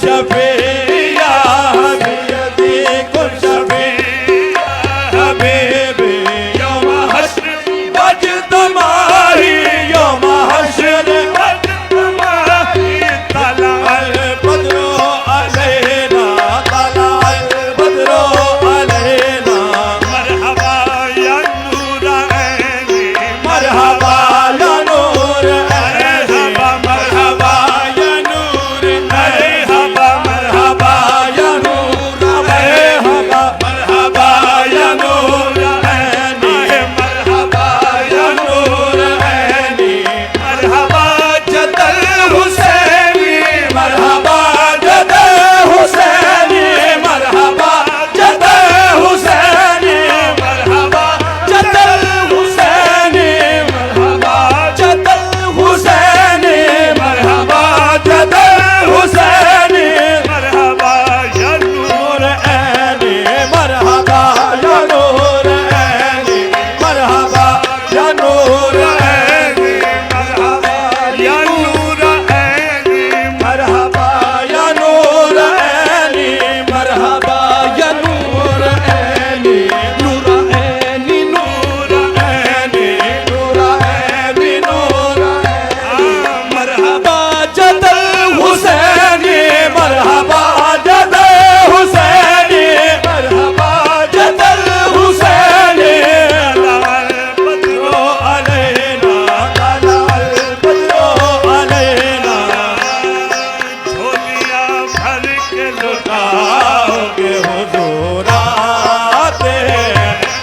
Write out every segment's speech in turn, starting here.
शफी या हबीबी कुल शफी हबीबी यौम हश्र वज तुम्हारी यौम हश्र वज तुम्हारी तला अल बद्रो अलैना तला अल बद्रो अलैना मरहबा या नूर ऐनी मरहबा या नूर ऐनी मरहबा या नूर मरहबा मरहबा या नूर मरहबा मरहबा या नूर ऐनी मरहबा या नूर ऐनी मरहबा जदल हुसैनी मरहबा जदल हुसैनी मरहबा जदल हुसैनी मरहबा जदल हुसैनी मरहबा जदल हुसैनी मरहबा जदल हुसैनी मरहबा या नूर ऐनी मरहबा या नूर ऐनी मरहबा या नूर ऐनी मरहबा या नूर ऐनी मरहबा या नूर ऐनी मरहबा या नूर ऐनी नूर ऐनी नूर ऐनी नूर ऐनी नूर ऐनी मरहबा जदल हुसैनी मरहबा जदल हुसैनी मरहबा जदल हुसैनी लाल बद्रो अलैना लाल बद्रो अलैना झोलियां भर के लुटाओगे हुजूराते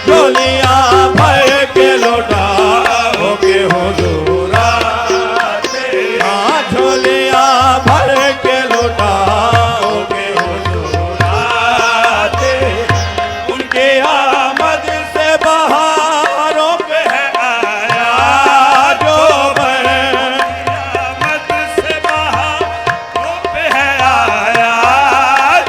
झोलियां भर के लुटाओगे हुजूराते हाँ झोलियां भर के लुटाओगे हुजूराते उनके आमद से बहारों पे है आया जो बर आमद से बहारों पे है आया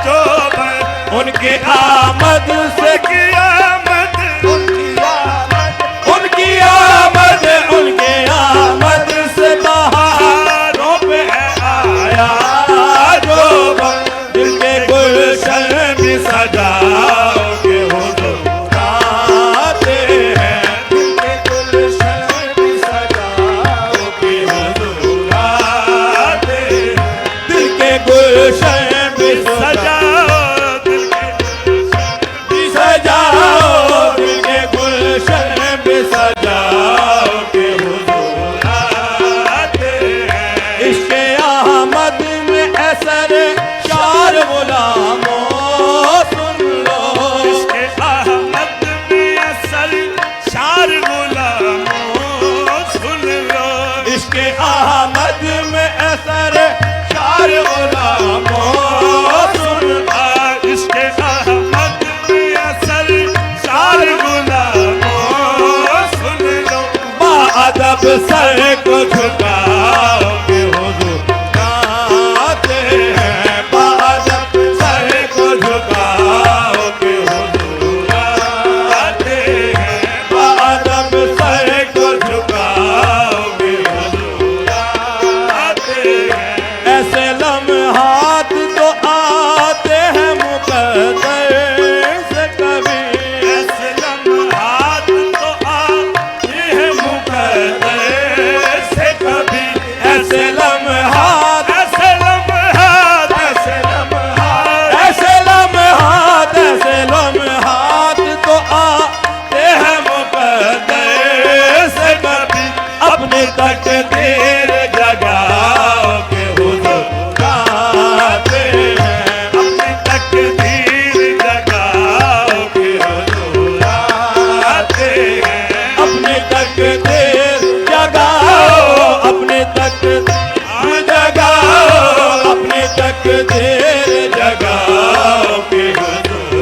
जो बर उनके आमद से की आमद उनकी आमद उनकी आमद उनके आमद से बहारों पे है आया जो बर दिल के गुलशन भी सजाओगे हुजूराते हैं दिल के गुलशन भी सजाओगे हुजूराते दिल के गुलशन भी सजाओ दिल के भी सजाओ दिल के गुलशन भी सजाओगे हुजूराते हैं इश्क़े अहमद में असर शार गुलामों सुन लो इश्क़े अहमद में असर शार गुलामों सुन लो इश्क़े अहमद में असर शार गुलामों सुन लो इश्क़े अहमद में असर शार गुलामों सुन लो बाअदब सर को झुकाओगे हुजूराते हैं बाअदब सर को झुकाओगे हुजूराते हैं बाअदब सर को झुकाओगे हुजूराते हैं ऐसे लम्हात तो आते हैं मुक़द्दर से कभी ऐसे लम्हात तो आते हैं मुक़द्दर से कभी ऐसे लम्हात ऐसे लम्हात ऐसे लम्हात ऐसे लम्हात ऐसे लम्हात तो आते हैं मुक़द्दर से कभी अपनी तकदीर जगाओगे हुजूराते हैं अपनी तकदीर जगाओगे हुजूराते हैं अपनी तकदीर जगाओ अपनी तकदीर जगाओ अपनी तकदीर जगाओगे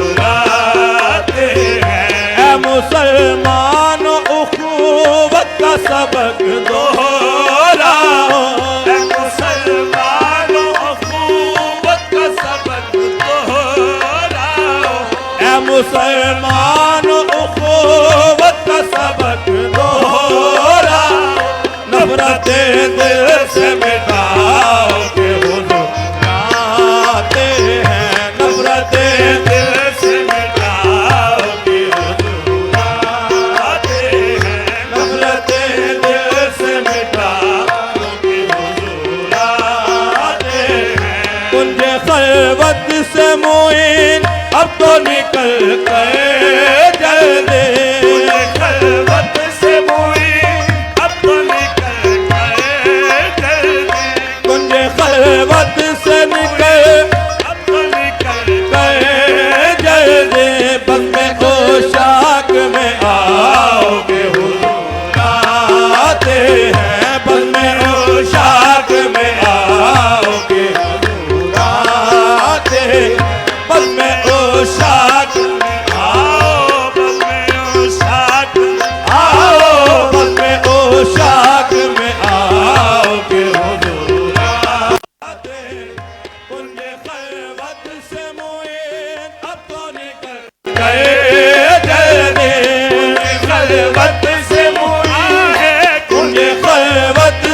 हुजूराते हैं ऐ मुसलमान उखुवत का सबक दोहराओ ऐ मुसलमान उखुवत का सबक दोहराओ ऐ मुसलमान उखुवत का सबक दोहराओ नफरतें दिल से मिटाओगे हुजूराते तो निकल कर जल्दी खलवत से मोए अब तो निकल कर जल्दी कुंज खलवत से निकल अब तो निकल कर जल्दी बस में पोशाक में आओगे हुजूर आते हैं बस में पोशाक में आओगे हुजूर आते बस में पोशाक में आओ बस में शाक आओ बस में पोशाक में आओगे हुजूर आते कुंज खलवत से मोइन अब तो निकल गए जल्दी खलवत से मोए कुंज खलवत